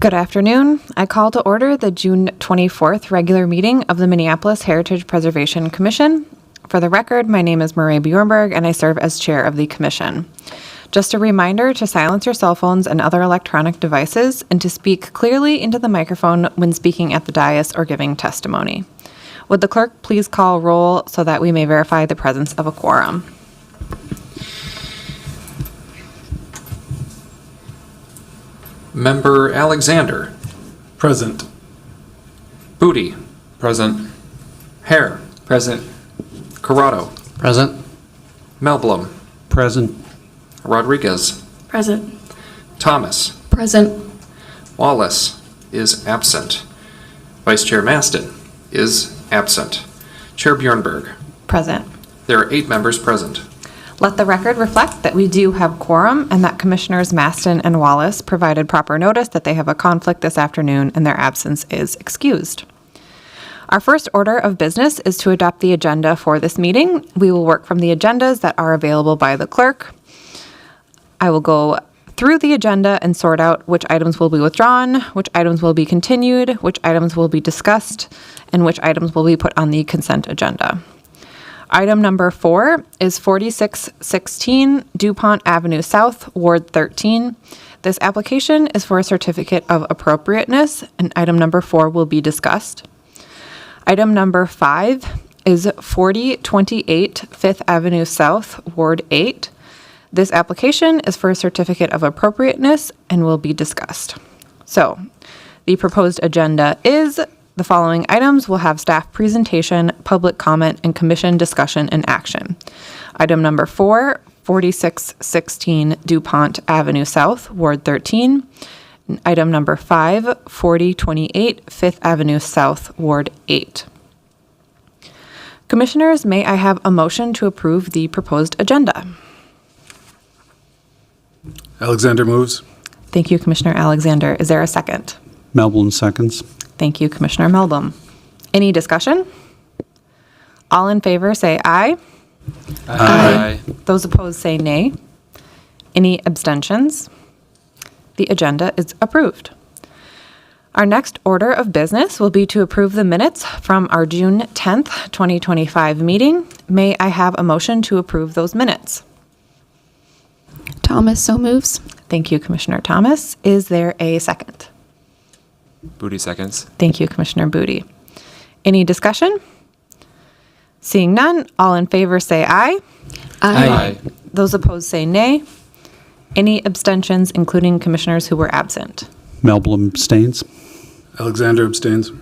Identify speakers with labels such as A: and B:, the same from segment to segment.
A: Good afternoon. I call to order the June 24th regular meeting of the Minneapolis Heritage Preservation Commission. For the record, my name is Marie Bjornberg and I serve as chair of the commission. Just a reminder to silence your cell phones and other electronic devices and to speak clearly into the microphone when speaking at the dais or giving testimony. Would the clerk please call roll so that we may verify the presence of a quorum?
B: Member Alexander.
C: Present.
B: Booty.
C: Present.
B: Hare.
C: Present.
B: Corrado.
C: Present.
B: Melblom.
C: Present.
B: Rodriguez.
D: Present.
B: Thomas.
D: Present.
B: Wallace is absent. Vice Chair Maston is absent. Chair Bjornberg.
A: Present.
B: There are 8 members present.
A: Let the record reflect that we do have quorum and that Commissioners Maston and Wallace provided proper notice that they have a conflict this afternoon and their absence is excused. Our first order of business is to adopt the agenda for this meeting. We will work from the agendas that are available by the clerk. I will go through the agenda and sort out which items will be withdrawn, which items will be continued, which items will be discussed, and which items will be put on the consent agenda. Item number 4 is 4616 DuPont Avenue South, Ward 13. This application is for a certificate of appropriateness, and item number 4 will be discussed. Item number 5 is 4028 Fifth Avenue South, Ward 8. This application is for a certificate of appropriateness and will be discussed. So, the proposed agenda is the following items will have staff presentation, public comment, and commission discussion and action. Item number 4, 4616 DuPont Avenue South, Ward 13. And item number 5, 4028 Fifth Avenue South, Ward 8. Commissioners, may I have a motion to approve the proposed agenda?
C: Alexander moves.
A: Thank you, Commissioner Alexander. Is there a second?
E: Melblom seconds.
A: Thank you, Commissioner Melblom. Any discussion? All in favor say aye.
C: Aye.
A: Those opposed say nay. Any abstentions? The agenda is approved. Our next order of business will be to approve the minutes from our June 10th, 2025 meeting. May I have a motion to approve those minutes?
D: Thomas so moves.
A: Thank you, Commissioner Thomas. Is there a second?
C: Booty seconds.
A: Thank you, Commissioner Booty. Any discussion? Seeing none, all in favor say aye.
C: Aye.
A: Those opposed say nay. Any abstentions, including commissioners who were absent?
E: Melblom abstains.
C: Alexander abstains.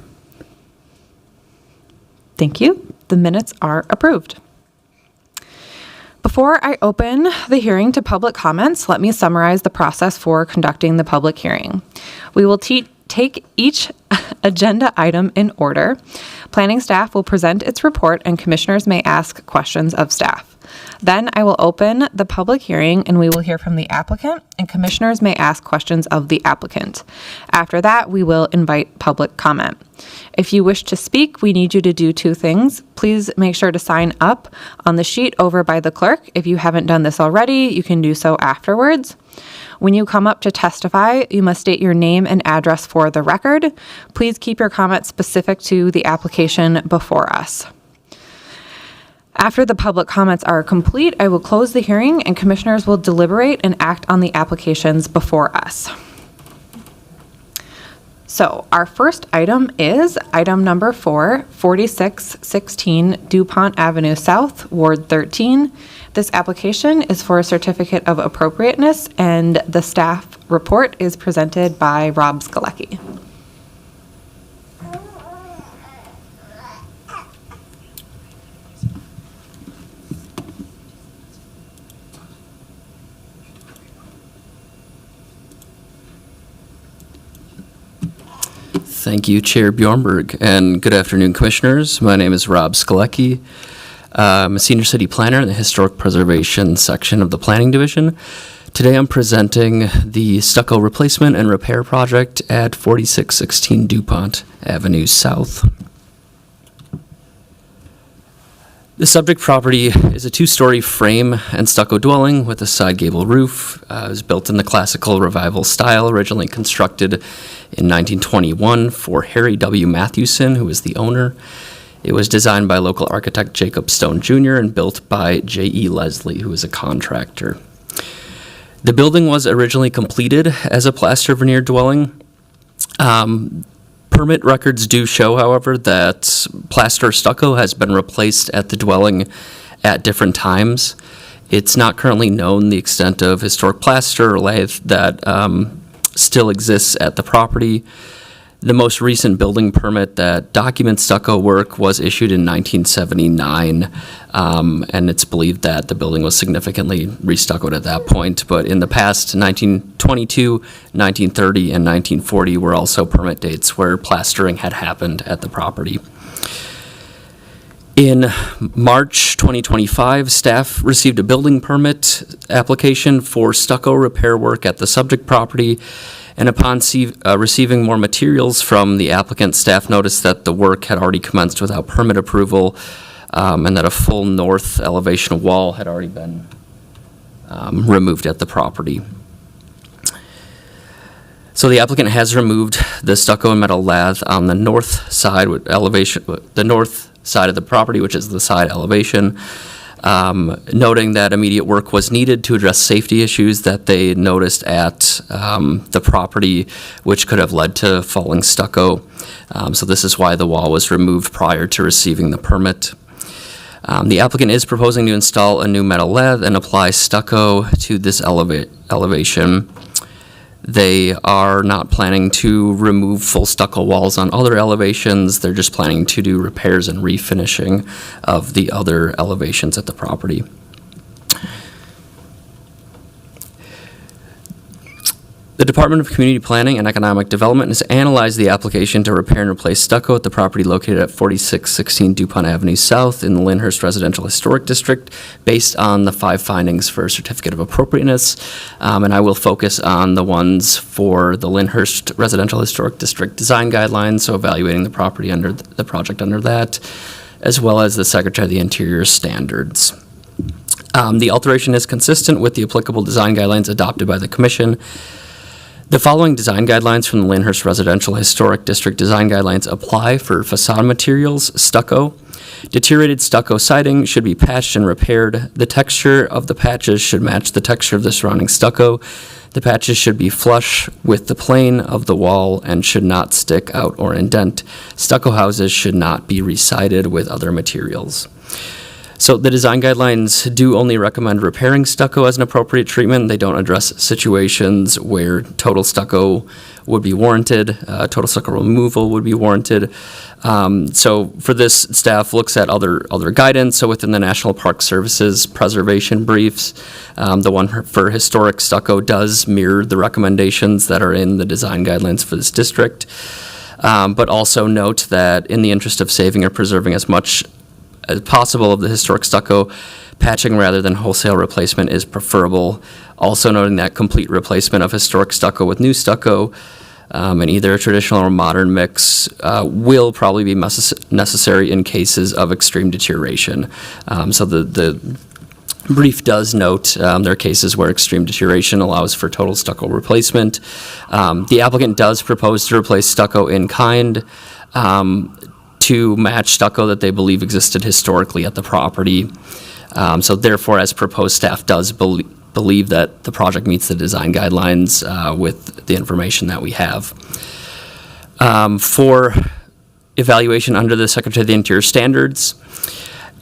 A: Thank you. The minutes are approved. Before I open the hearing to public comments, let me summarize the process for conducting the public hearing. We will take each agenda item in order. Planning staff will present its report and commissioners may ask questions of staff. Then I will open the public hearing and we will hear from the applicant and commissioners may ask questions of the applicant. After that, we will invite public comment. If you wish to speak, we need you to do 2 things. Please make sure to sign up on the sheet over by the clerk. If you haven't done this already, you can do so afterwards. When you come up to testify, you must state your name and address for the record. Please keep your comments specific to the application before us. After the public comments are complete, I will close the hearing and commissioners will deliberate and act on the applications before us. So our first item is item number 4, 4616 DuPont Avenue South, Ward 13. This application is for a certificate of appropriateness and the staff report is presented by Rob Skalecki.
F: Thank you, Chair Bjornberg, and good afternoon, Commissioners. My name is Rob Skalecki. I'm a Senior City Planner in the Historic Preservation section of the Planning Division. Today I'm presenting the stucco replacement and repair project at 4616 DuPont Avenue South. The subject property is a 2-story frame and stucco dwelling with a side gable roof. It was built in the classical revival style, originally constructed in 1921 for Harry W. Mathewson, who is the owner. It was designed by local architect Jacob Stone Jr. and built by J.E. Leslie, who is a contractor. The building was originally completed as a plaster veneer dwelling. Permit records do show, however, that plaster stucco has been replaced at the dwelling at different times. It's not currently known the extent of historic plaster or lath that still exists at the property. The most recent building permit that documents stucco work was issued in 1979, and it's believed that the building was significantly restuccoed at that point. But in the past, 1922, 1930, and 1940 were also permit dates where plastering had happened at the property. In March 2025, staff received a building permit application for stucco repair work at the subject property, and upon receiving more materials from the applicant, staff noticed that the work had already commenced without permit approval, and that a full north elevation wall had already been removed at the property. So the applicant has removed the stucco and metal lath on the north side with elevation, the north side of the property, which is the side elevation, noting that immediate work was needed to address safety issues that they noticed at the property, which could have led to falling stucco. So this is why the wall was removed prior to receiving the permit. The applicant is proposing to install a new metal lath and apply stucco to this elevation. They are not planning to remove full stucco walls on other elevations. They're just planning to do repairs and refinishing of the other elevations at the property. The Department of Community Planning and Economic Development has analyzed the application to repair and replace stucco at the property located at 4616 DuPont Avenue South in the Lyndhurst Residential Historic District based on the 5 findings for a certificate of appropriateness. And I will focus on the ones for the Lyndhurst Residential Historic District design guidelines, so evaluating the property under the project under that, as well as the Secretary of the Interior standards. The alteration is consistent with the applicable design guidelines adopted by the Commission. The following design guidelines from the Lyndhurst Residential Historic District Design Guidelines apply for facade materials: stucco. Deteriorated stucco siding should be patched and repaired. The texture of the patches should match the texture of the surrounding stucco. The patches should be flush with the plane of the wall and should not stick out or indent. Stucco houses should not be resided with other materials. So the design guidelines do only recommend repairing stucco as an appropriate treatment. They don't address situations where total stucco would be warranted, total stucco removal would be warranted. So for this, staff looks at other guidance. So within the National Park Service's preservation briefs, the one for historic stucco does mirror the recommendations that are in the design guidelines for this district. But also note that in the interest of saving or preserving as much as possible of the historic stucco, patching rather than wholesale replacement is preferable. Also noting that complete replacement of historic stucco with new stucco in either a traditional or modern mix will probably be necessary in cases of extreme deterioration. So the brief does note there are cases where extreme deterioration allows for total stucco replacement. The applicant does propose to replace stucco in kind to match stucco that they believe existed historically at the property. So therefore, as proposed, staff does believe that the project meets the design guidelines with the information that we have. For evaluation under the Secretary of the Interior standards,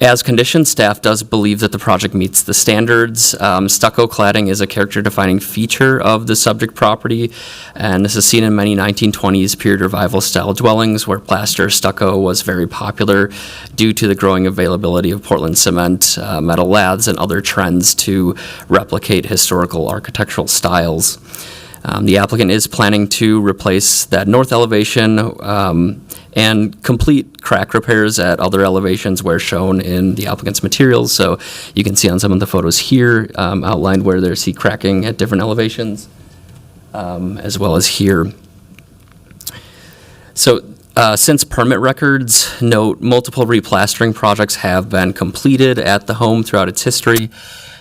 F: as conditioned, staff does believe that the project meets the standards. Stucco cladding is a character-defining feature of the subject property, and this is seen in many 1920s period revival style dwellings where plaster stucco was very popular due to the growing availability of Portland cement, metal laths, and other trends to replicate historical architectural styles. The applicant is planning to replace that north elevation and complete crack repairs at other elevations where shown in the applicant's materials. So you can see on some of the photos here outlined where there's cracking at different elevations, as well as here. So since permit records note multiple replastering projects have been completed at the home throughout its history,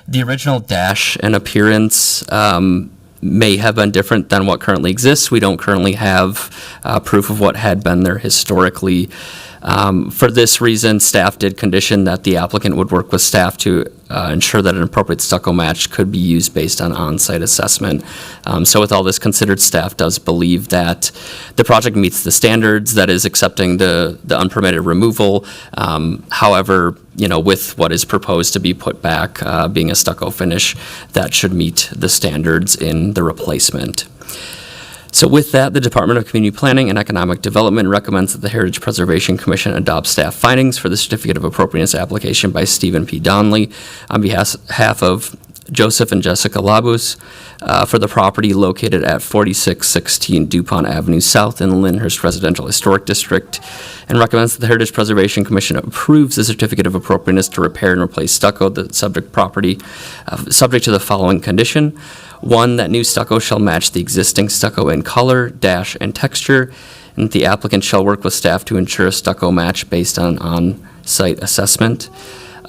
F: the original dash and appearance may have been different than what currently exists. We don't currently have proof of what had been there historically. For this reason, staff did condition that the applicant would work with staff to ensure that an appropriate stucco match could be used based on on-site assessment. So with all this considered, staff does believe that the project meets the standards, that is accepting the unpermitted removal. However, with what is proposed to be put back, being a stucco finish, that should meet the standards in the replacement. So with that, the Department of Community Planning and Economic Development recommends that the Heritage Preservation Commission adopt staff findings for the Certificate of Appropriateness application by Stephen P. Donnelly on behalf of Joseph and Jessica Labus for the property located at 4616 DuPont Avenue South in the Lyndhurst Residential Historic District, and recommends that the Heritage Preservation Commission approves the Certificate of Appropriateness to repair and replace stucco, the subject property, subject to the following condition. 1, that new stucco shall match the existing stucco in color, dash, and texture, and the applicant shall work with staff to ensure a stucco match based on on-site assessment.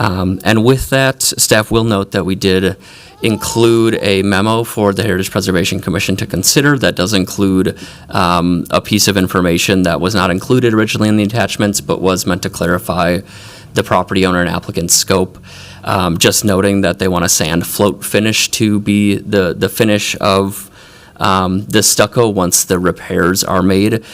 F: And with that, staff will note that we did include a memo for the Heritage Preservation Commission to consider. That does include a piece of information that was not included originally in the attachments, but was meant to clarify the property owner and applicant's scope. Just noting that they want a sand float finish to be the finish of the stucco once the repairs are made.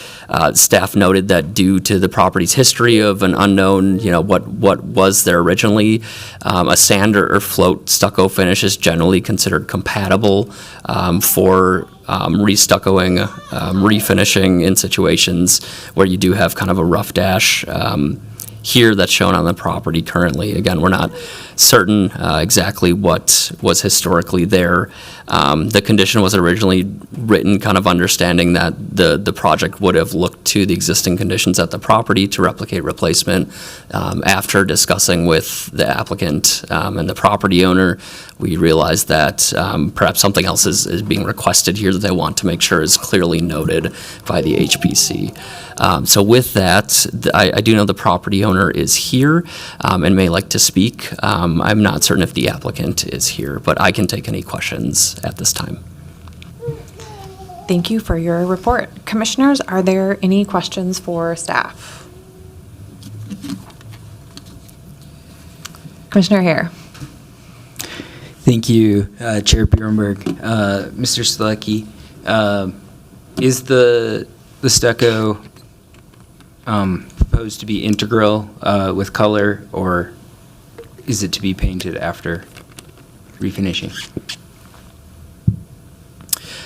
F: Staff noted that due to the property's history of an unknown, what was there originally, a sand or float stucco finish is generally considered compatible for restuccoing, refinishing in situations where you do have kind of a rough dash. Here that's shown on the property currently. Again, we're not certain exactly what was historically there. The condition was originally written kind of understanding that the project would have looked to the existing conditions at the property to replicate replacement. After discussing with the applicant and the property owner, we realized that perhaps something else is being requested here that they want to make sure is clearly noted by the HPC. So with that, I do know the property owner is here and may like to speak. I'm not certain if the applicant is here, but I can take any questions at this time.
A: Thank you for your report. Commissioners, are there any questions for staff? Commissioner Hare.
D: Thank you, Chair Bjornberg. Mr. Stulecki, is the stucco proposed to be integral with color, or is it to be painted after refinishing?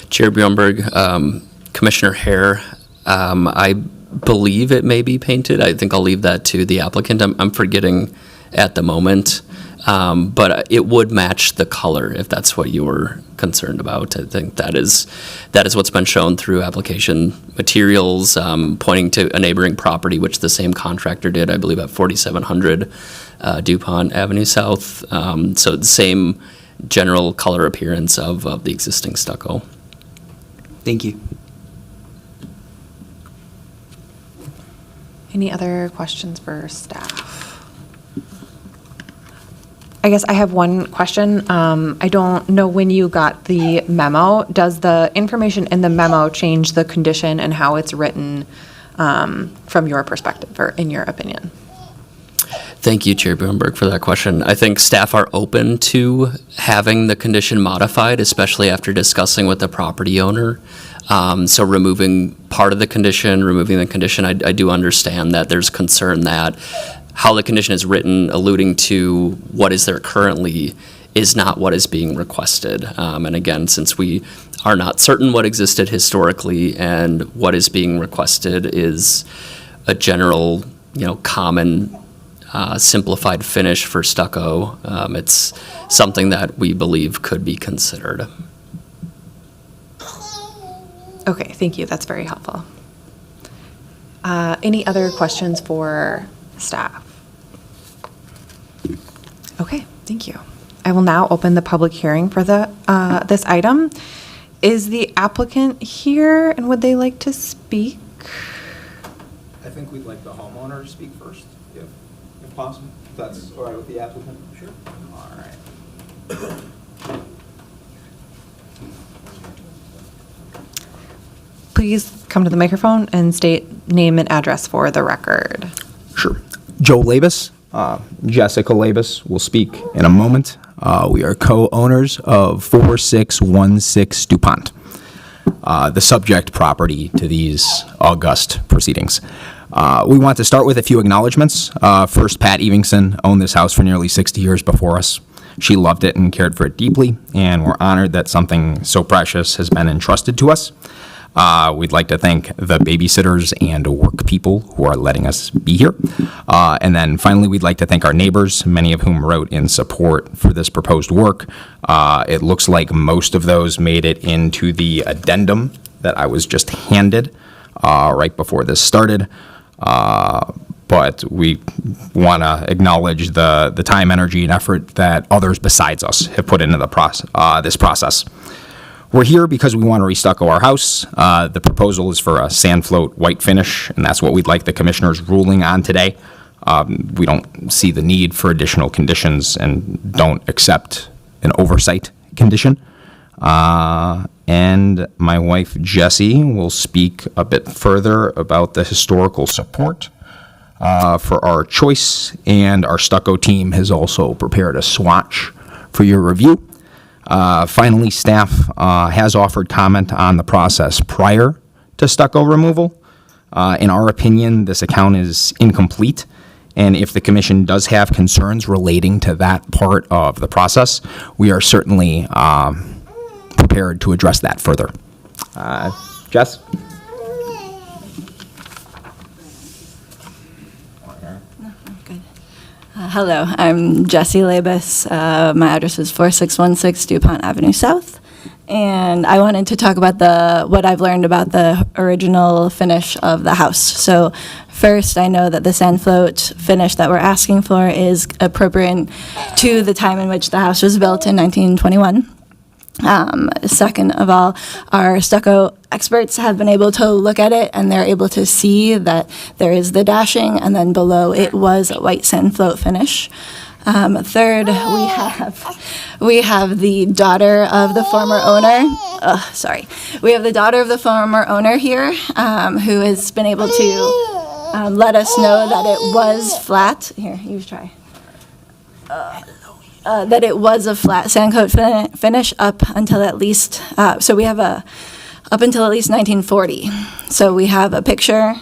F: Chair Bjornberg, Commissioner Hare, I believe it may be painted. I think I'll leave that to the applicant. I'm forgetting at the moment, but it would match the color if that's what you were concerned about. I think that is what's been shown through application materials, pointing to a neighboring property, which the same contractor did, I believe, at 4700 DuPont Avenue South. So the same general color appearance of the existing stucco.
D: Thank you.
A: Any other questions for staff? I guess I have one question. I don't know when you got the memo. Does the information in the memo change the condition and how it's written from your perspective or in your opinion?
F: Thank you, Chair Bloomberg, for that question. I think staff are open to having the condition modified, especially after discussing with the property owner. So removing part of the condition, I do understand that there's concern that how the condition is written, alluding to what is there currently, is not what is being requested. And again, since we are not certain what existed historically and what is being requested is a general, common simplified finish for stucco, it's something that we believe could be considered.
A: Okay, thank you. That's very helpful. Any other questions for staff? Okay, thank you. I will now open the public hearing for this item. Is the applicant here and would they like to speak?
G: I think we'd like the homeowner to speak first, if possible. If that's all right with the applicant? Sure. All right.
A: please come to the microphone and state name and address for the record.
G: Sure. Joe Labus, Jessica Labus will speak in a moment. We are co-owners of 4616 DuPont, the subject property to these august proceedings. We want to start with a few acknowledgments. First, Pat Evingson owned this house for nearly 60 years before us. She loved it and cared for it deeply, and we're honored that something so precious has been entrusted to us. We'd like to thank the babysitters and work people who are letting us be here. And then finally, we'd like to thank our neighbors, many of whom wrote in support for this proposed work. It looks like most of those made it into the addendum that I was just handed right before this started. But we want to acknowledge the time, energy, and effort that others besides us have put into this process. We're here because we want to restucco our house. The proposal is for a sand float white finish, and that's what we'd like the commissioner's ruling on today. We don't see the need for additional conditions and don't accept an oversight condition. And my wife, Jessie, will speak a bit further about the historical support for our choice, and our stucco team has also prepared a swatch for your review. Finally, staff has offered comment on the process prior to stucco removal. In our opinion, this account is incomplete, and if the commission does have concerns relating to that part of the process, we are certainly prepared to address that further. Jess?
H: Hello, I'm Jessie Labus. My address is 4616 DuPont Avenue South. And I wanted to talk about what I've learned about the original finish of the house. So first, I know that the sand float finish that we're asking for is appropriate to the time in which the house was built in 1921. Second of all, our stucco experts have been able to look at it, and they're able to see that there is the dashing, and then below it was a white sand float finish. Third, we have the daughter of the former owner. We have the daughter of the former owner here, who has been able to let us know that it was flat. Here, you try. That it was a flat sand coat finish up until at least, so we have up until at least 1940. So we have a picture,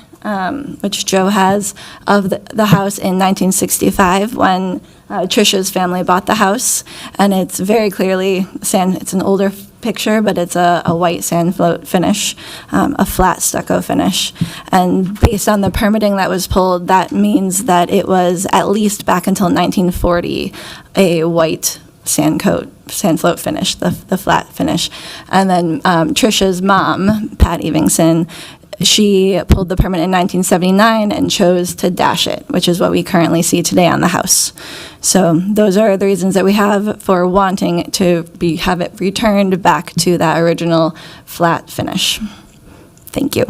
H: which Joe has, of the house in 1965 when Trisha's family bought the house. And it's very clearly it's an older picture, but it's a white sand float finish, a flat stucco finish. And based on the permitting that was pulled, that means that it was at least back until 1940 a white sand float finish, the flat finish. And then Trisha's mom, Pat Evingson, she pulled the permit in 1979 and chose to dash it, which is what we currently see today on the house. So those are the reasons that we have for wanting to have it returned back to that original flat finish. Thank you.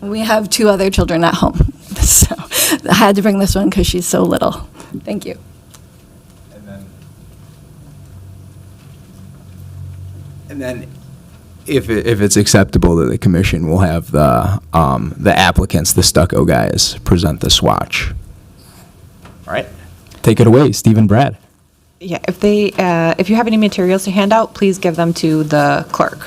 H: We have 2 other children at home, so I had to bring this one because she's so little. Thank you.
G: And then if it's acceptable to the commission, we'll have the applicants, the stucco guys, present the swatch. All right. Take it away, Steve and Brad.
A: Yeah, if you have any materials to hand out, please give them to the clerk.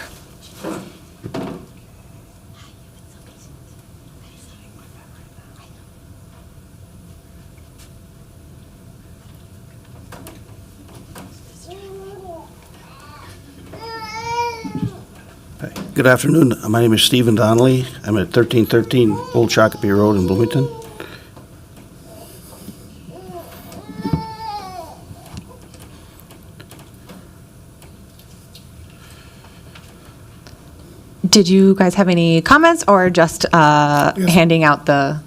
I: Good afternoon. My name is Stephen Donnelly. I'm at 1313 Old Shakopee Road in Bloomington.
A: Did you guys have any comments or just handing out the?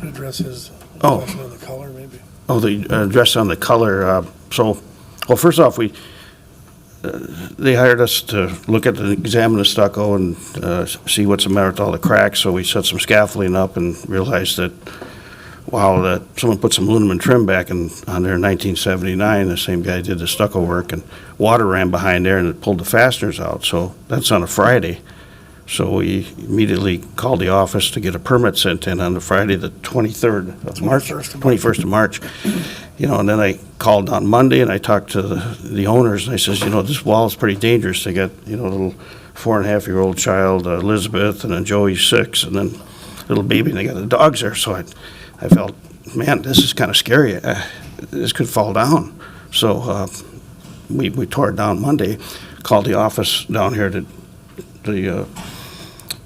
J: Addresses.
I: Oh.
J: On the color, maybe.
I: Oh, the address on the color. Well, first off, they hired us to examine the stucco and see what's the matter with all the cracks. So we set some scaffolding up and realized that wow, that someone put some aluminum trim back on there in 1979. The same guy did the stucco work, and water ran behind there and it pulled the fasteners out. So that's on a Friday. So we immediately called the office to get a permit sent in on the Friday, the 23rd of March, 21st of March. You know, and then I called on Monday and I talked to the owners and I says, you know, this wall is pretty dangerous. They got, you know, a little 4.5-year-old child, Elizabeth, and then Joey's 6, and then little baby, and they got the dogs there. So I felt, man, this is kind of scary. This could fall down. So we tore it down Monday, called the office down here to the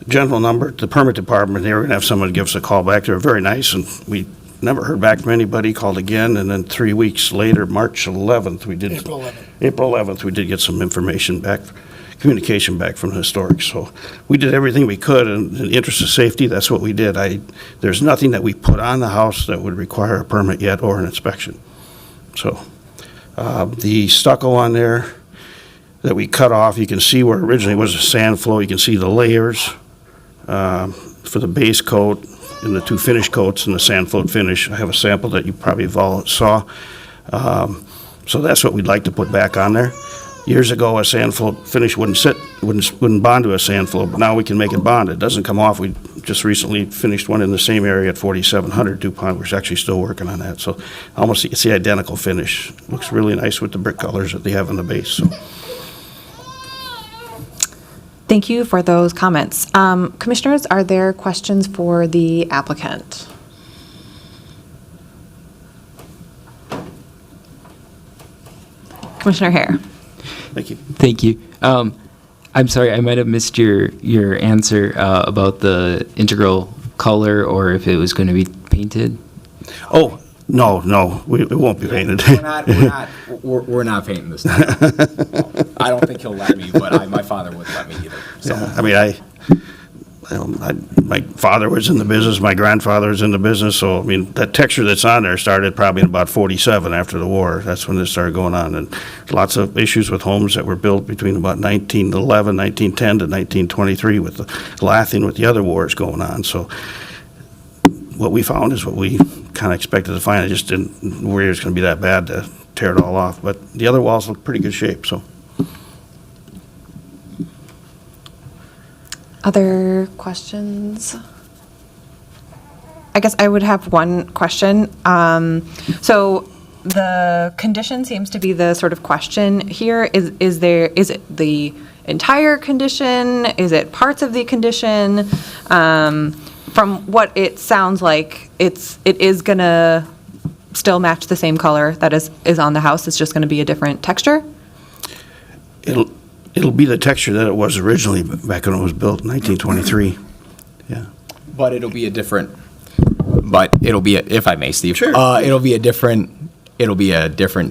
I: general number, the permit department. They were going to have someone give us a call back. They were very nice, and we never heard back from anybody, called again, and then 3 weeks later, March 11th, we did. April 11th, we did get some information back, communication back from the historic. So we did everything we could, and in the interest of safety, that's what we did. There's nothing that we put on the house that would require a permit yet or an inspection. So the stucco on there that we cut off, you can see where originally was a sand flow. You can see the layers for the base coat and the 2 finish coats and the sand float finish. I have a sample that you probably have all saw. So that's what we'd like to put back on there. Years ago, a sand float finish wouldn't bond to a sand float, but now we can make it bond. It doesn't come off. We just recently finished one in the same area at 4700 DuPont. We're actually still working on that. So almost it's the identical finish. Looks really nice with the brick colors that they have on the base. So.
A: Thank you for those comments. Commissioners, are there questions for the applicant? Commissioner Hare.
I: Thank you.
D: Thank you. I'm sorry, I might have missed your answer about the integral color or if it was going to be painted.
I: Oh, no, it won't be painted.
G: We're not painting this time. I don't think he'll let me, but my father wouldn't let me either. So.
I: Yeah, I mean, my father was in the business, my grandfather was in the business, so, I mean, that texture that's on there started probably in about 47 after the war. That's when this started going on, and lots of issues with homes that were built between about 1911, 1910 to 1923 with the lathing with the other wars going on, so what we found is what we kind of expected to find. I just didn't worry it was going to be that bad to tear it all off, but the other walls look pretty good shape, so.
A: Other questions? I guess I would have one question. So the condition seems to be the sort of question here. Is it the entire condition? Is it parts of the condition? From what it sounds like, it is gonna still match the same color that is on the house. It's just gonna be a different texture?
I: It'll be the texture that it was originally back when it was built in 1923. Yeah.
G: But it'll be if I may, Steve.
I: Sure.
G: It'll be a different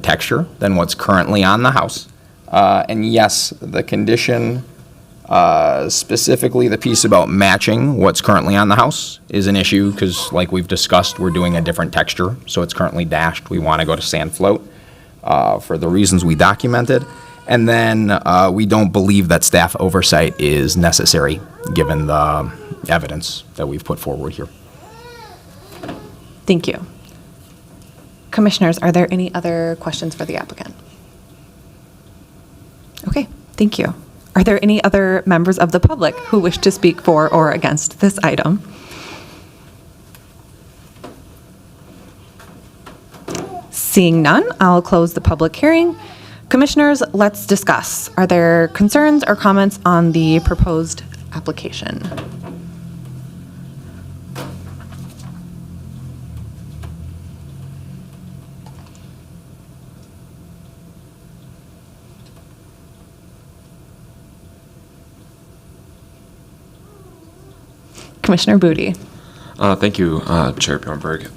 G: texture than what's currently on the house. And yes, the condition, specifically the piece about matching what's currently on the house is an issue because, like we've discussed, we're doing a different texture. So it's currently dashed. We want to go to sand float for the reasons we documented. And then we don't believe that staff oversight is necessary given the evidence that we've put forward here.
A: Thank you. Commissioners, are there any other questions for the applicant? Okay, thank you. Are there any other members of the public who wish to speak for or against this item? Seeing none, I'll close the public hearing. Commissioners, let's discuss. Are there concerns or comments on the proposed application? Commissioner Booty.
C: Thank you, Chair Bjornberg.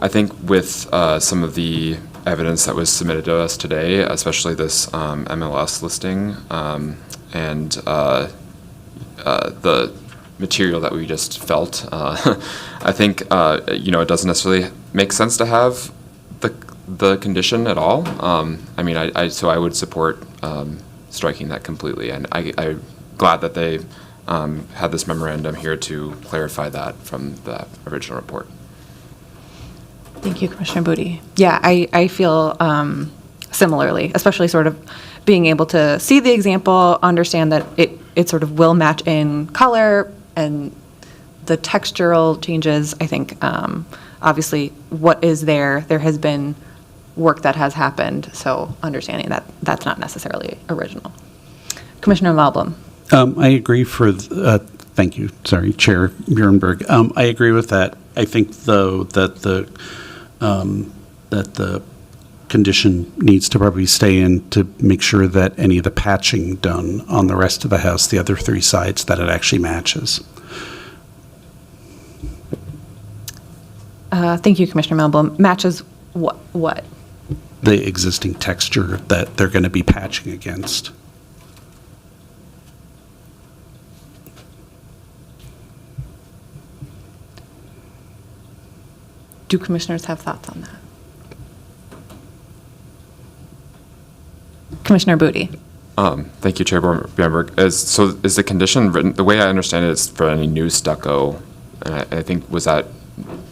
C: I think with some of the evidence that was submitted to us today, especially this MLS listing and the material that we just felt, I think it doesn't necessarily make sense to have the condition at all. I mean, so I would support striking that completely, and I'm glad that they had this memorandum here to clarify that from the original report.
A: Thank you, Commissioner Booty. Yeah, I feel similarly, especially sort of being able to see the example, understand that it sort of will match in color and the textural changes. I think obviously what is there has been work that has happened, so understanding that that's not necessarily original. Commissioner Malblum.
E: I agree thank you, sorry, Chair Bjornberg. I agree with that. I think, though, that the condition needs to probably stay in to make sure that any of the patching done on the rest of the house, the other three sides, that it actually matches.
A: Thank you, Commissioner Malblum. Matches what?
E: The existing texture that they're going to be patching against.
A: Do commissioners have thoughts on that? Commissioner Booty.
C: Thank you, Chair Bjornberg. Is the condition written, the way I understand it, is for any new stucco, and I think was that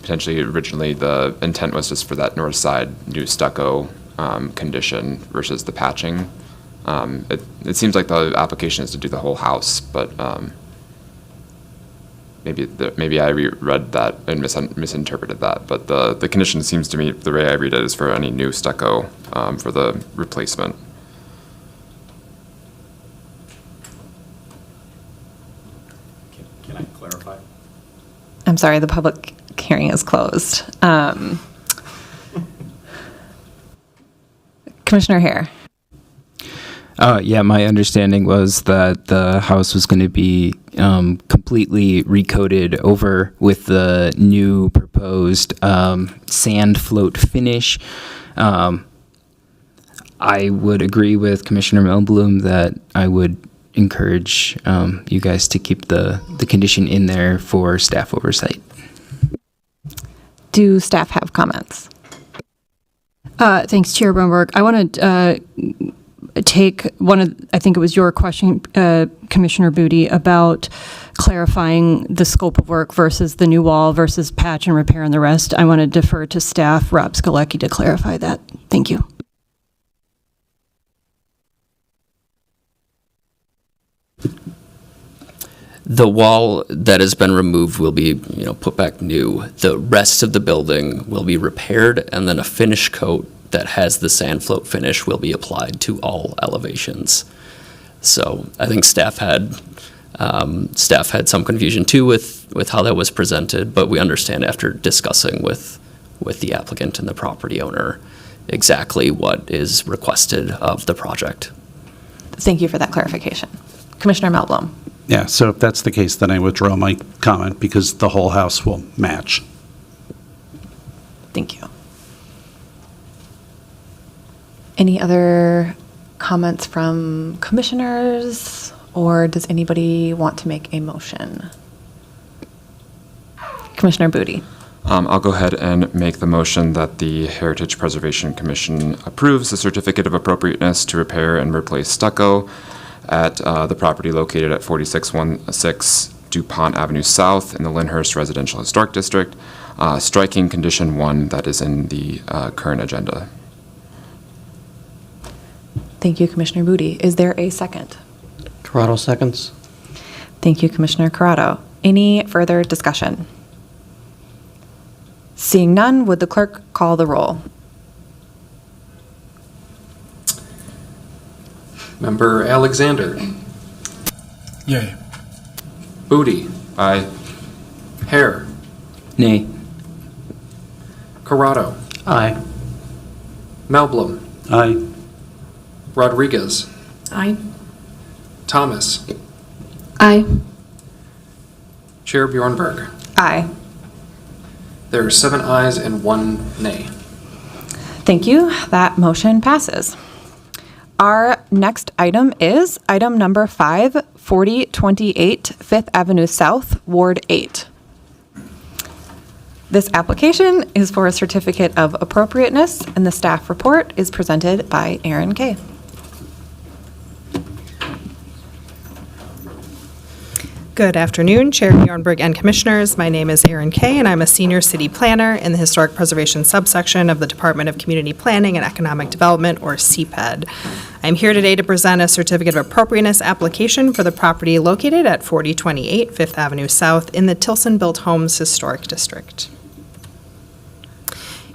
C: potentially originally the intent was just for that north side new stucco condition versus the patching. It seems like the application is to do the whole house, but maybe I reread that and misinterpreted that. But the condition seems to me, the way I read it, is for any new stucco for the replacement.
G: Can I clarify?
A: I'm sorry, the public hearing is closed. Commissioner Hare.
D: Yeah, my understanding was that the house was going to be completely recoated over with the new proposed sand float finish. I would agree with Commissioner Melblum that I would encourage you guys to keep the condition in there for staff oversight.
A: Do staff have comments?
K: Thanks, Chair Bromberg. I want to take I think it was your question, Commissioner Booty, about clarifying the scope of work versus the new wall versus patch and repair and the rest. I want to defer to staff, Rob Skalecki, to clarify that. Thank you.
F: The wall that has been removed will be, put back new. The rest of the building will be repaired, and then a finish coat that has the sand float finish will be applied to all elevations. So I think staff had some confusion too with how that was presented, but we understand after discussing with the applicant and the property owner exactly what is requested of the project.
A: Thank you for that clarification. Commissioner Melblum.
E: Yeah, so if that's the case, then I withdraw my comment because the whole house will match.
A: Thank you. Any other comments from commissioners, or does anybody want to make a motion? Commissioner Booty.
C: I'll go ahead and make the motion that the Heritage Preservation Commission approves the certificate of appropriateness to repair and replace stucco at the property located at 4616 DuPont Avenue South in the Lyndhurst Residential Historic District, striking condition 1 that is in the current agenda.
A: Thank you, Commissioner Booty. Is there a second?
F: Corrado seconds.
A: Thank you, Commissioner Corrado. Any further discussion? Seeing none, would the clerk call the roll?
B: Member Alexander.
J: Yay.
B: Booty.
C: Aye.
B: Hare.
D: Nay.
B: Corrado.
F: Aye.
B: Melblum.
E: Aye.
B: Rodriguez.
A: Aye.
B: Thomas.
K: Aye.
B: Chair Bjornberg.
A: Aye.
B: There are 7 ayes and 1 nay.
A: Thank you. That motion passes. Our next item is item number 5, 4028 Fifth Avenue South, Ward 8. This application is for a certificate of appropriateness, and the staff report is presented by Aaron Kay.
L: Good afternoon, Chair Bjornberg and Commissioners. My name is Erin Kay, and I'm a Senior City Planner in the Historic Preservation subsection of the Department of Community Planning and Economic Development, or CPED. I'm here today to present a Certificate of Appropriateness application for the property located at 4028 Fifth Avenue South in the Tilson-Built Homes Historic District.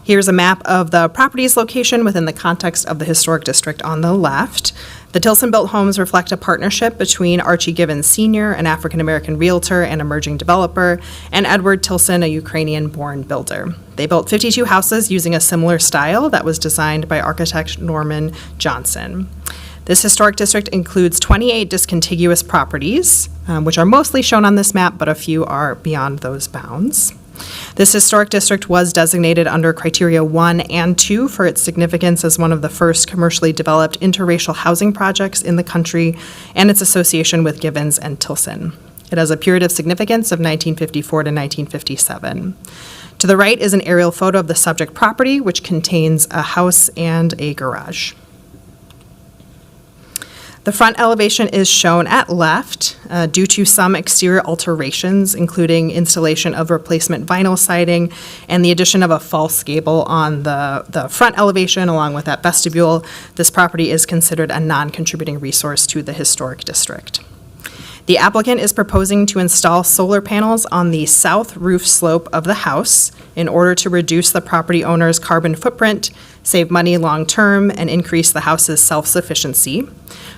L: Here's a map of the property's location within the context of the historic district on the left. The Tilson-Built Homes reflect a partnership between Archie Givens Sr., an African-American realtor and emerging developer, and Edward Tilson, a Ukrainian-born builder. They built 52 houses using a similar style that was designed by architect Norman Johnson. This historic district includes 28 discontiguous properties, which are mostly shown on this map, but a few are beyond those bounds. This historic district was designated under criteria 1 and 2 for its significance as one of the first commercially developed interracial housing projects in the country and its association with Givens and Tilson. It has a period of significance of 1954 to 1957. To the right is an aerial photo of the subject property, which contains a house and a garage. The front elevation is shown at left due to some exterior alterations, including installation of replacement vinyl siding and the addition of a false gable on the front elevation along with that vestibule. This property is considered a non-contributing resource to the historic district. The applicant is proposing to install solar panels on the south roof slope of the house in order to reduce the property owner's carbon footprint, save money long-term, and increase the house's self-sufficiency.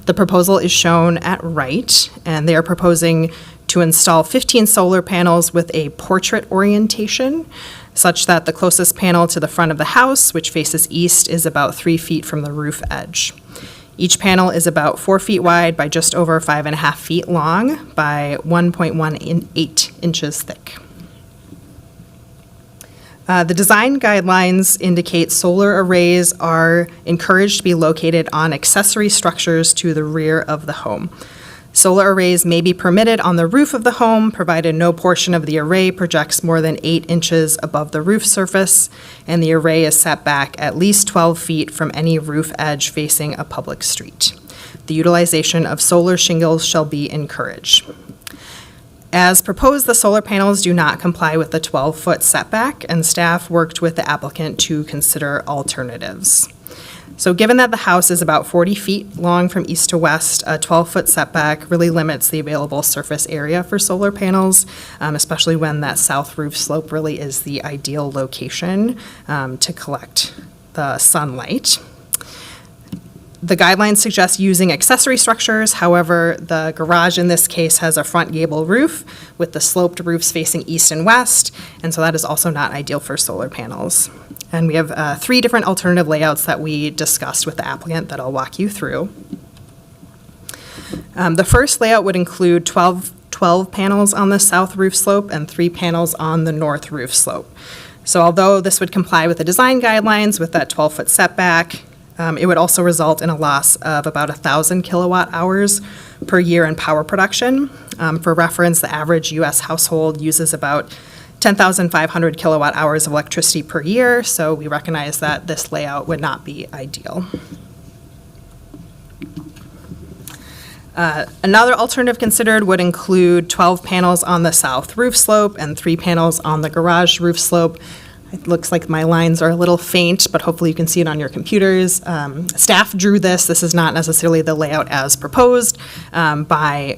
L: The proposal is shown at right, and they are proposing to install 15 solar panels with a portrait orientation, such that the closest panel to the front of the house, which faces east, is about 3 feet from the roof edge. Each panel is about 4 feet wide by just over 5.5 feet long by 1.18 inches thick. The design guidelines indicate solar arrays are encouraged to be located on accessory structures to the rear of the home. Solar arrays may be permitted on the roof of the home, provided no portion of the array projects more than 8 inches above the roof surface, and the array is set back at least 12 feet from any roof edge facing a public street. The utilization of solar shingles shall be encouraged. As proposed, the solar panels do not comply with the 12-foot setback, and staff worked with the applicant to consider alternatives. So given that the house is about 40 feet long from east to west, a 12-foot setback really limits the available surface area for solar panels, especially when that south roof slope really is the ideal location to collect the sunlight. The guidelines suggest using accessory structures. However, the garage in this case has a front gable roof with the sloped roofs facing east and west, and so that is also not ideal for solar panels. And we have 3 different alternative layouts that we discussed with the applicant that I'll walk you through. The first layout would include 12 panels on the south roof slope and 3 panels on the north roof slope. So although this would comply with the design guidelines with that 12-foot setback, it would also result in a loss of about 1,000 kilowatt hours per year in power production. For reference, the average U.S. household uses about 10,500 kilowatt hours of electricity per year, so we recognize that this layout would not be ideal. Another alternative considered would include 12 panels on the south roof slope and 3 panels on the garage roof slope. It looks like my lines are a little faint, but hopefully you can see it on your computers. Staff drew this. This is not necessarily the layout as proposed by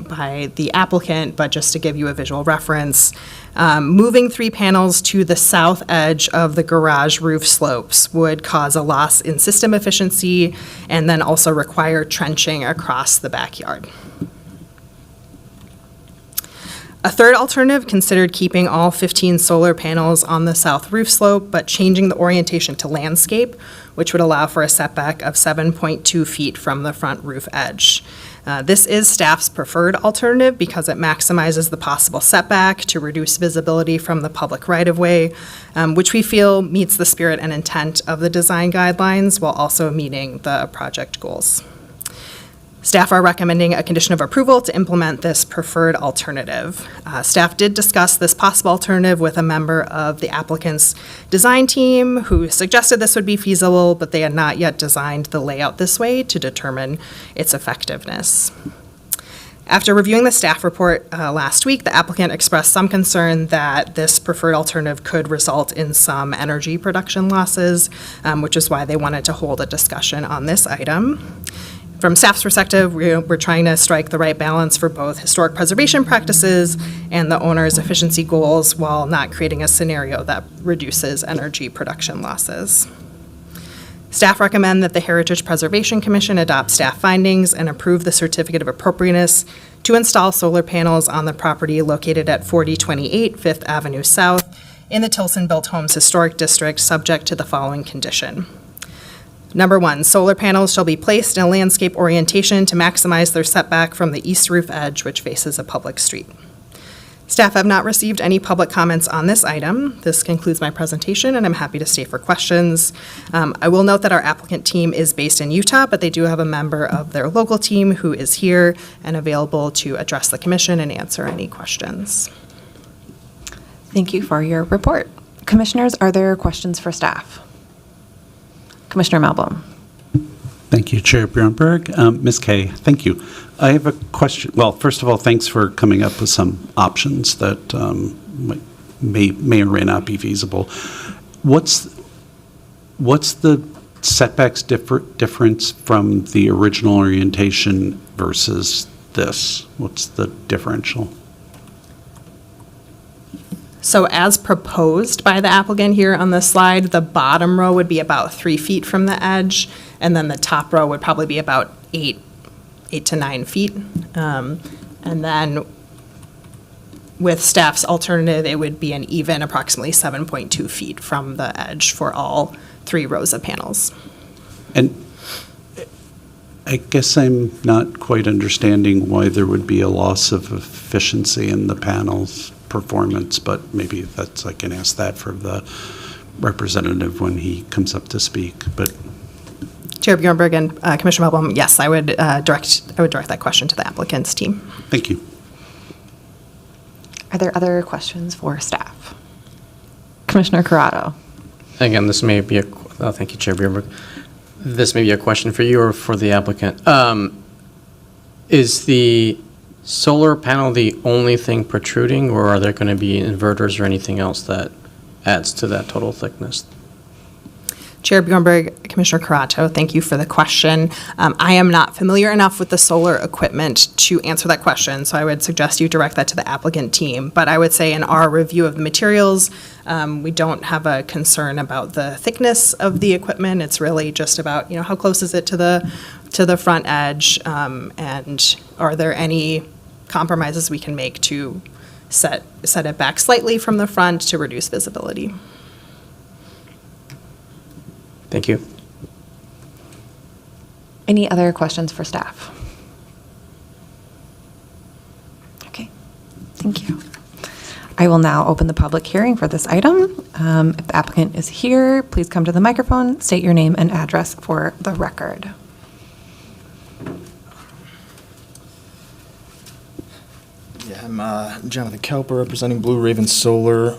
L: the applicant, but just to give you a visual reference. Moving 3 panels to the south edge of the garage roof slopes would cause a loss in system efficiency and then also require trenching across the backyard. A third alternative considered keeping all 15 solar panels on the south roof slope, but changing the orientation to landscape, which would allow for a setback of 7.2 feet from the front roof edge. This is staff's preferred alternative because it maximizes the possible setback to reduce visibility from the public right-of-way, which we feel meets the spirit and intent of the design guidelines while also meeting the project goals. Staff are recommending a condition of approval to implement this preferred alternative. Staff did discuss this possible alternative with a member of the applicant's design team who suggested this would be feasible, but they had not yet designed the layout this way to determine its effectiveness. After reviewing the staff report last week, the applicant expressed some concern that this preferred alternative could result in some energy production losses, which is why they wanted to hold a discussion on this item. From staff's perspective, we're trying to strike the right balance for both historic preservation practices and the owner's efficiency goals while not creating a scenario that reduces energy production losses. Staff recommend that the Heritage Preservation Commission adopt staff findings and approve the certificate of appropriateness to install solar panels on the property located at 4028 Fifth Avenue South in the Tilson-Built Homes Historic District, subject to the following condition. Number 1, solar panels shall be placed in a landscape orientation to maximize their setback from the east roof edge, which faces a public street. Staff have not received any public comments on this item. This concludes my presentation, and I'm happy to stay for questions. I will note that our applicant team is based in Utah, but they do have a member of their local team who is here and available to address the commission and answer any questions.
A: Thank you for your report. Commissioners, are there questions for staff? Commissioner Melblom.
E: Thank you, Chair Bjornberg. Ms. Kay, thank you. I have a question. Well, first of all, thanks for coming up with some options that may or may not be feasible. What's the setbacks difference from the original orientation versus this? What's the differential?
L: So as proposed by the applicant here on this slide, the bottom row would be about 3 feet from the edge, and then the top row would probably be about 8 to 9 feet. And then with staff's alternative, it would be an even approximately 7.2 feet from the edge for all 3 rows of panels.
E: And I guess I'm not quite understanding why there would be a loss of efficiency in the panel's performance, but maybe I can ask that for the representative when he comes up to speak. But
L: Chair Bjornberg and Commissioner Melblom, yes, I would direct that question to the applicant's team.
E: Thank you.
A: Are there other questions for staff? Commissioner Corrado.
M: Again, this may be thank you, Chair Bjornberg. This may be a question for you or for the applicant. Is the solar panel the only thing protruding, or are there going to be inverters or anything else that adds to that total thickness?
L: Chair Bjornberg, Commissioner Corrado, thank you for the question. I am not familiar enough with the solar equipment to answer that question, so I would suggest you direct that to the applicant team. But I would say in our review of the materials, we don't have a concern about the thickness of the equipment. It's really just about, how close is it to the front edge, and are there any compromises we can make to set it back slightly from the front to reduce visibility.
M: Thank you.
A: Any other questions for staff? Okay, thank you. I will now open the public hearing for this item. If the applicant is here, please come to the microphone, state your name and address for the record.
N: Yeah, I'm Jonathan Kelper, representing Blue Raven Solar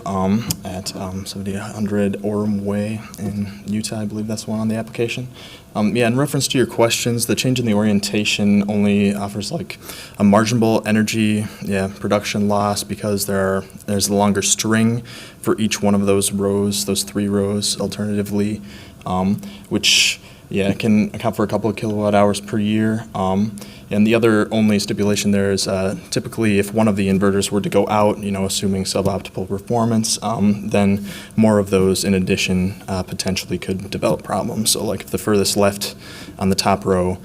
N: at 7000 Orem Way in Utah. I believe that's the one on the application. In reference to your questions, the change in the orientation only offers like a marginal energy production loss because there's a longer string for each one of those rows, those 3 rows alternatively, which can account for a couple of kilowatt hours per year. And the other only stipulation there is typically if one of the inverters were to go out, assuming suboptimal performance, then more of those in addition potentially could develop problems. So like if the furthest left on the top row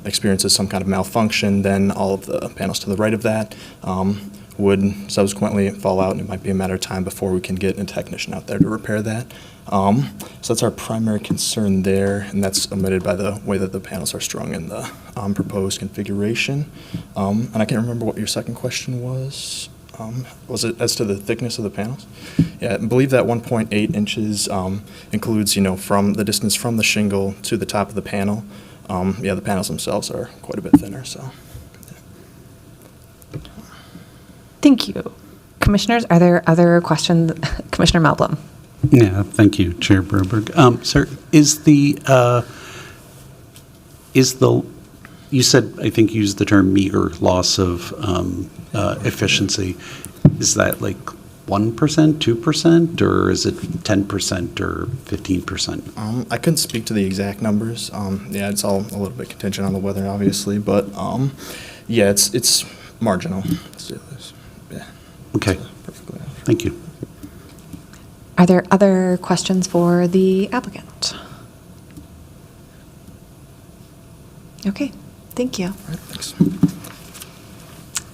N: experiences some kind of malfunction, then all of the panels to the right of that would subsequently fall out, and it might be a matter of time before we can get a technician out there to repair that. So that's our primary concern there, and that's omitted by the way that the panels are strung in the proposed configuration. And I can't remember what your second question was. Was it as to the thickness of the panels? Yeah, I believe that 1.8 inches includes, from the distance from the shingle to the top of the panel. The panels themselves are quite a bit thinner, so.
A: Thank you. Commissioners, are there other questions? Commissioner Melblom.
E: Yeah, thank you, Chair Broberg. Sir, is the you said, I think you used the term meager loss of efficiency. Is that like 1%, 2%, or is it 10% or 15%?
N: I couldn't speak to the exact numbers. Yeah, it's all a little bit contingent on the weather, obviously, but yeah, it's marginal. Yeah.
E: Okay.
N: Perfectly.
E: Thank you.
A: Are there other questions for the applicant? Okay, thank you.
N: Thanks.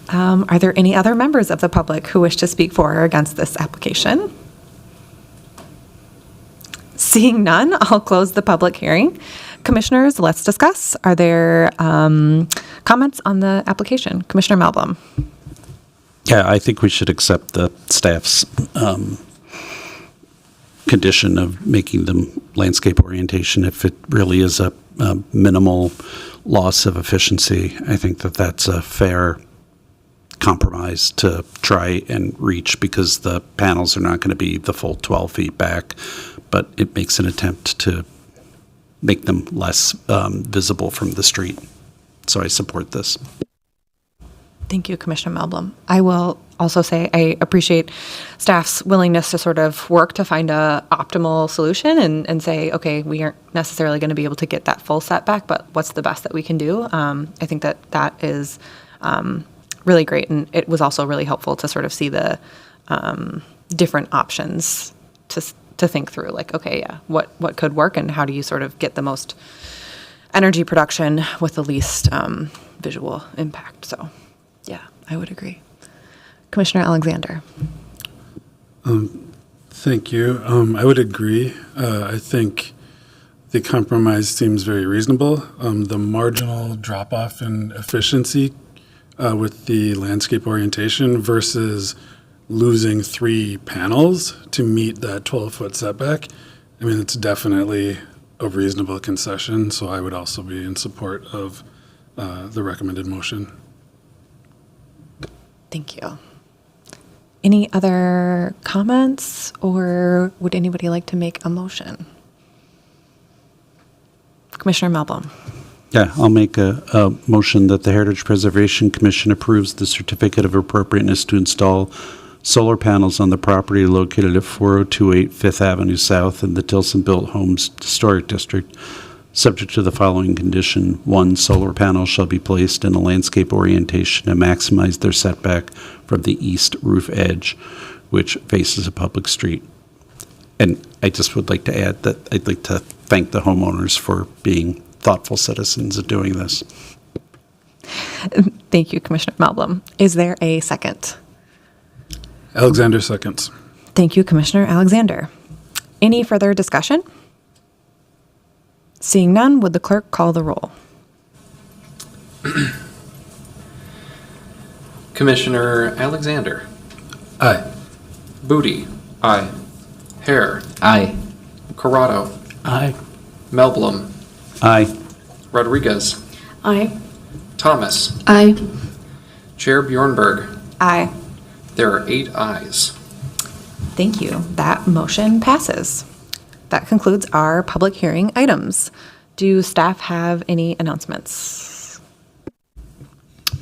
A: Are there any other members of the public who wish to speak for or against this application? Seeing none, I'll close the public hearing. Commissioners, let's discuss. Are there comments on the application? Commissioner Melblom.
E: Yeah, I think we should accept the staff's condition of making them landscape orientation if it really is a minimal loss of efficiency. I think that that's a fair compromise to try and reach, because the panels are not going to be the full 12 feet back, but it makes an attempt to make them less visible from the street. So I support this.
A: Thank you, Commissioner Melblom. I will also say I appreciate staff's willingness to sort of work to find a optimal solution and say, okay, we aren't necessarily going to be able to get that full setback, but what's the best that we can do? I think that is really great, and it was also really helpful to sort of see the different options to think through, like, okay, yeah, what could work, and how do you sort of get the most energy production with the least visual impact? So, yeah, I would agree. Commissioner Alexander.
J: Thank you. I would agree. I think the compromise seems very reasonable. The marginal drop-off in efficiency with the landscape orientation versus losing 3 panels to meet that 12-foot setback, I mean, it's definitely a reasonable concession, so I would also be in support of the recommended motion.
A: Thank you. Any other comments, or would anybody like to make a motion? Commissioner Melblom.
E: Yeah, I'll make a motion that the Heritage Preservation Commission approves the certificate of appropriateness to install solar panels on the property located at 4028 Fifth Avenue South in the Tilson-Built Homes Historic District, subject to the following condition. 1, solar panels shall be placed in a landscape orientation to maximize their setback from the east roof edge, which faces a public street. And I just would like to add that I'd like to thank the homeowners for being thoughtful citizens of doing this.
A: Thank you, Commissioner Melblom. Is there a second?
J: Alexander seconds.
A: Thank you, Commissioner Alexander. Any further discussion? Seeing none, would the clerk call the roll?
B: Commissioner Alexander.
J: Aye.
B: Booty.
C: Aye.
B: Hare.
D: Aye.
B: Corrado.
M: Aye.
B: Melblom.
E: Aye.
B: Rodriguez.
K: Aye.
B: Thomas.
K: Aye.
B: Chair Bjornberg.
A: Aye.
B: There are 8 ayes.
A: Thank you. That motion passes. That concludes our public hearing items. Do staff have any announcements?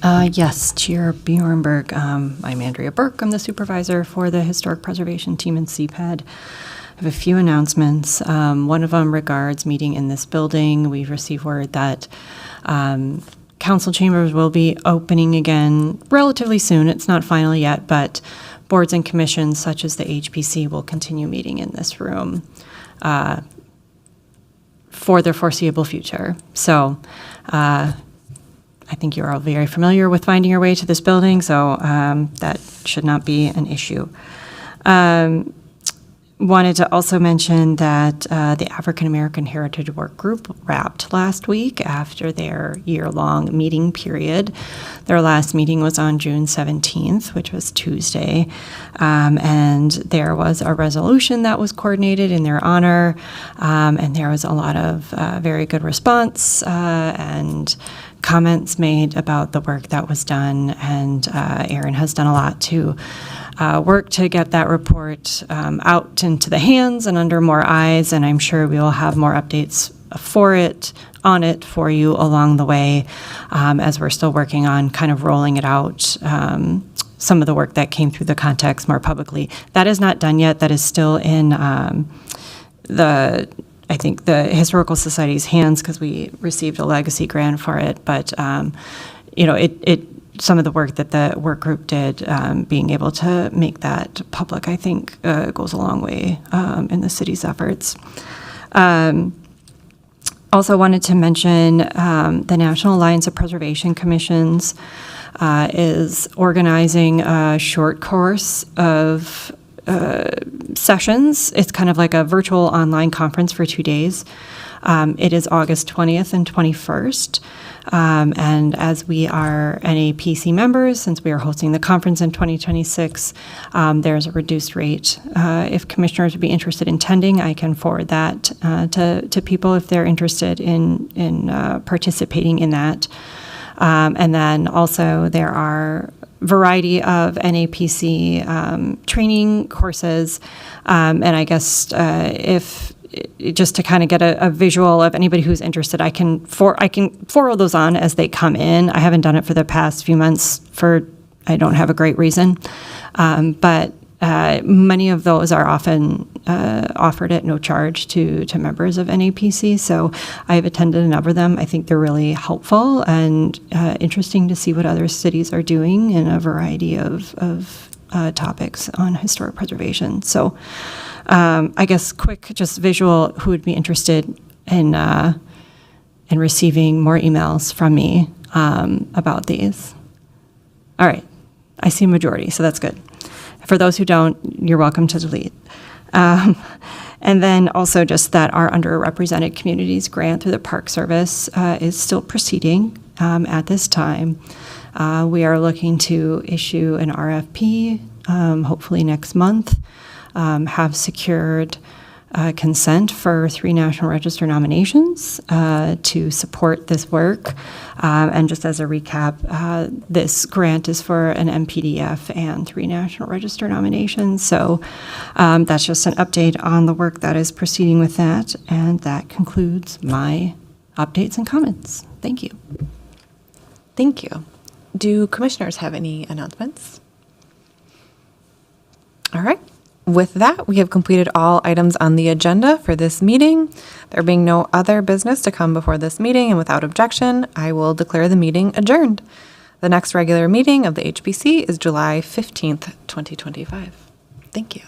K: Yes, Chair Bjornberg. I'm Andrea Burke. I'm the supervisor for the Historic Preservation Team in CPAD. I have a few announcements. One of them regards meeting in this building. We've received word that council chambers will be opening again relatively soon. It's not final yet, but boards and commissions such as the HPC will continue meeting in this room for the foreseeable future. So I think you're all very familiar with finding your way to this building, so that should not be an issue. Wanted to also mention that the African American Heritage Work Group wrapped last week after their year-long meeting period. Their last meeting was on June 17th, which was Tuesday, and there was a resolution that was coordinated in their honor, and there was a lot of very good response and comments made about the work that was done, and Aaron has done a lot to work to get that report out into the hands and under more eyes, and I'm sure we will have more updates for it on it for you along the way as we're still working on kind of rolling it out. Some of the work that came through the context more publicly. That is not done yet. That is still in I think the Historical Society's hands because we received a legacy grant for it. But, some of the work that the work group did, being able to make that public, I think, goes a long way in the city's efforts. Also wanted to mention the National Alliance of Preservation Commissions is organizing a short course of sessions. It's kind of like a virtual online conference for 2 days. It is August 20th and 21st. And as we are NAPC members, since we are hosting the conference in 2026, there's a reduced rate. If commissioners would be interested in attending, I can forward that to people if they're interested in participating in that. And then also there are variety of NAPC training courses. And I guess if just to kind of get a visual of anybody who's interested, I can forward those on as they come in. I haven't done it for the past few months I don't have a great reason. But many of those are often offered at no charge to members of NAPC. So I've attended a number of them. I think they're really helpful and interesting to see what other cities are doing in a variety of topics on historic preservation. So I guess quick, just visual, who would be interested in receiving more emails from me about these. All right. I see a majority, so that's good. For those who don't, you're welcome to delete. And then also just that our underrepresented communities grant through the Park Service is still proceeding at this time. We are looking to issue an RFP hopefully next month, have secured consent for 3 National Register nominations to support this work. And just as a recap, this grant is for an MPDF and 3 National Register nominations. So that's just an update on the work that is proceeding with that. And that concludes my updates and comments. Thank you.
A: Thank you. Do commissioners have any announcements? All right. With that, we have completed all items on the agenda for this meeting. There being no other business to come before this meeting and without objection, I will declare the meeting adjourned. The next regular meeting of the HBC is July 15th, 2025. Thank you.